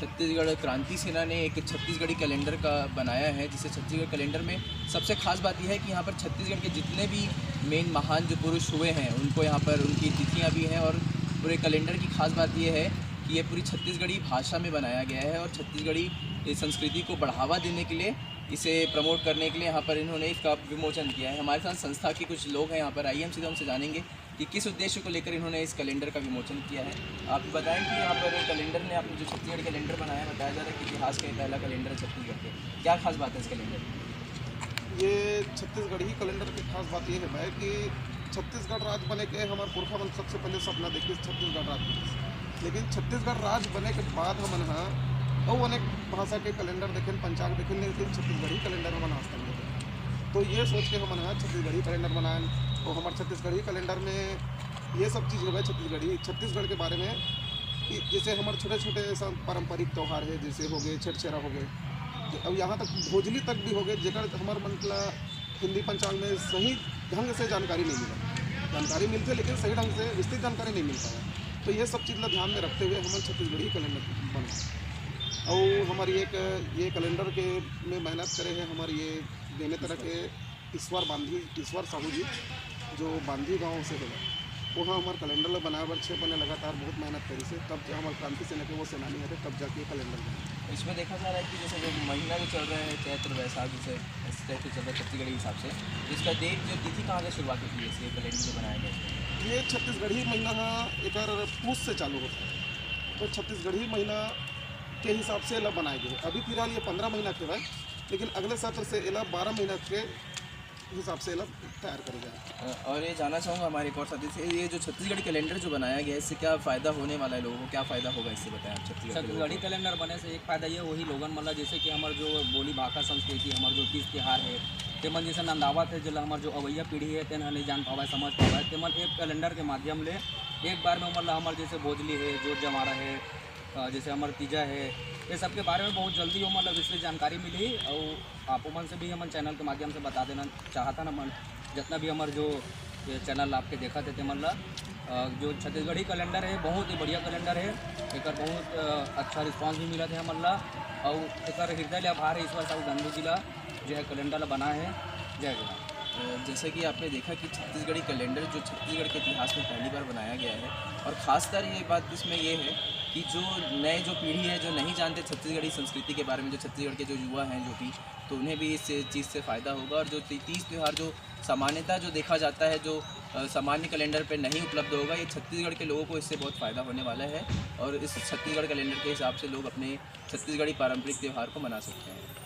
छत्तीसगढ़ क्रांति सेना ने एक छत्तीसगढ़ी कैलेंडर का बनाया है, जिसे छत्तीसगढ़ कैलेंडर में सबसे खास बात यह है कि यहाँ पर छत्तीसगढ़ के जितने भी मेन महान जो पुरुष हुए हैं उनको यहाँ पर उनकी तिथियाँ भी हैं। और पूरे कैलेंडर की खास बात यह है कि ये पूरी छत्तीसगढ़ी भाषा में बनाया गया है और छत्तीसगढ़ी संस्कृति को बढ़ावा देने के लिए, इसे प्रमोट करने के लिए यहाँ पर इन्होंने इसका विमोचन किया है। हमारे साथ संस्था के कुछ लोग हैं यहाँ पर, आइए हम सीधे उनसे जानेंगे कि किस उद्देश्य को लेकर इन्होंने इस कैलेंडर का विमोचन किया है। आप बताएं कि यहाँ पर कैलेंडर ने आपने जो छत्तीसगढ़ कैलेंडर बनाया, बताया जा रहा है कि इतिहास का पहला कैलेंडर है छत्तीसगढ़ के, क्या खास बात है इस कैलेंडर में? ये छत्तीसगढ़ी कैलेंडर की खास बात ये है कि छत्तीसगढ़ राज्य बने के हमारे पुरखा मन सबसे पहले सपना देखिए छत्तीसगढ़ राज्य बने, लेकिन छत्तीसगढ़ राज्य बने के बाद हमन और अनेक भाषा के कैलेंडर देखें, पंचांग देखें, लेकिन छत्तीसगढ़ी कैलेंडर हमन आज तक देखें। तो ये सोच के हमन छत्तीसगढ़ी कैलेंडर बनाए और हमारे छत्तीसगढ़ी कैलेंडर में ये सब चीज़ हो गए छत्तीसगढ़ के बारे में कि जैसे हमारे छोटे छोटे सब पारंपरिक त्यौहार है, जैसे हो गए छठछेरा हो गए, अब यहाँ तक भोजली तक भी हो गए, जेकर हमारे मतलब हिंदी पंचांग में सही ढंग से जानकारी नहीं मिला। जानकारी मिलती लेकिन सही ढंग से विस्तृत जानकारी नहीं मिल पाया। तो ये सब चीज़ ला ध्यान में रखते हुए हमारे छत्तीसगढ़ी कैलेंडर बना और हमारी एक ये कैलेंडर के में मेहनत करे हैं हमारे ये देने तरह के ईश्वर साहू जी जो बांधी गांव से है, वहाँ हमारे कैलेंडर बनाए बर 6 महीने लगातार बहुत मेहनत करी से, तब जो हमारे क्रांति सेना के वो सेनानी है तब जाके कैलेंडर बना। इसमें देखा जा रहा है कि जैसे जो महीना जो चल रहे हैं चैत्र वैशाख, जैसे इस टाइप से चल रहा है छत्तीसगढ़ी हिसाब से, इसका डेट जो तिथि कहाँ से शुरुआत होती है इस कैलेंडर जो बनाया गया? ये छत्तीसगढ़ी महीना एक पूस से चालू होता है, तो छत्तीसगढ़ी महीना के हिसाब से एला बनाए गए। अभी फिलहाल ये 15 महीना के बाद, लेकिन अगले सत्र से एला 12 महीना के हिसाब से एला तैयार करे जाए। और ये जानना चाहूँगा हमारे एक और साथी से, ये जो छत्तीसगढ़ी कैलेंडर जो बनाया गया है इससे क्या फ़ायदा होने वाला है लोगों को, क्या फ़ायदा होगा इससे बताएं आप? छत्तीसगढ़ी कैलेंडर बने से एक फ़ायदा ये वही लोगन मतलब जैसे कि हमारे जो बोली भाषा संस्कृति, हमारे जो तीज त्यौहार है तेमन जैसे नंदावत है, जो हमारे जो अवैया पीढ़ी है तेन नहीं जान पावा समझ पावा, तेमन एक कैलेंडर के माध्यम ले एक बार में मतलब हमारे जैसे भोजली है, जो जमारा है, जैसे हमारे तीजा है, ये सब के बारे में बहुत जल्दी वो मतलब इसलिए जानकारी मिली। और आप मन से भी हम चैनल के माध्यम से बता देना चाहता ना मन जितना भी हमारे जो ये चैनल आपके देखा थे मतलब जो छत्तीसगढ़ी कैलेंडर है बहुत ही बढ़िया कैलेंडर है, एक बहुत अच्छा रिस्पांस भी मिला है हमला और एक हृदय आभार है ईश्वर साहू गांधी जी ला जो है कैलेंडर बना है। जय जय। जैसे कि आपने देखा कि छत्तीसगढ़ी कैलेंडर जो छत्तीसगढ़ के इतिहास में पहली बार बनाया गया है, और ख़ासतर ये बात इसमें ये है कि जो नए जो पीढ़ी है जो नहीं जानते छत्तीसगढ़ी संस्कृति के बारे में, जो छत्तीसगढ़ के जो युवा हैं जो भी, तो उन्हें भी इस चीज़ से फ़ायदा होगा। और जो तीज त्यौहार जो सामान्यतः जो देखा जाता है जो सामान्य कैलेंडर पे नहीं उपलब्ध होगा, ये छत्तीसगढ़ के लोगों को इससे बहुत फ़ायदा होने वाला है और इस छत्तीसगढ़ कैलेंडर के हिसाब से लोग अपने छत्तीसगढ़ी पारंपरिक त्यौहार को मना सकते हैं।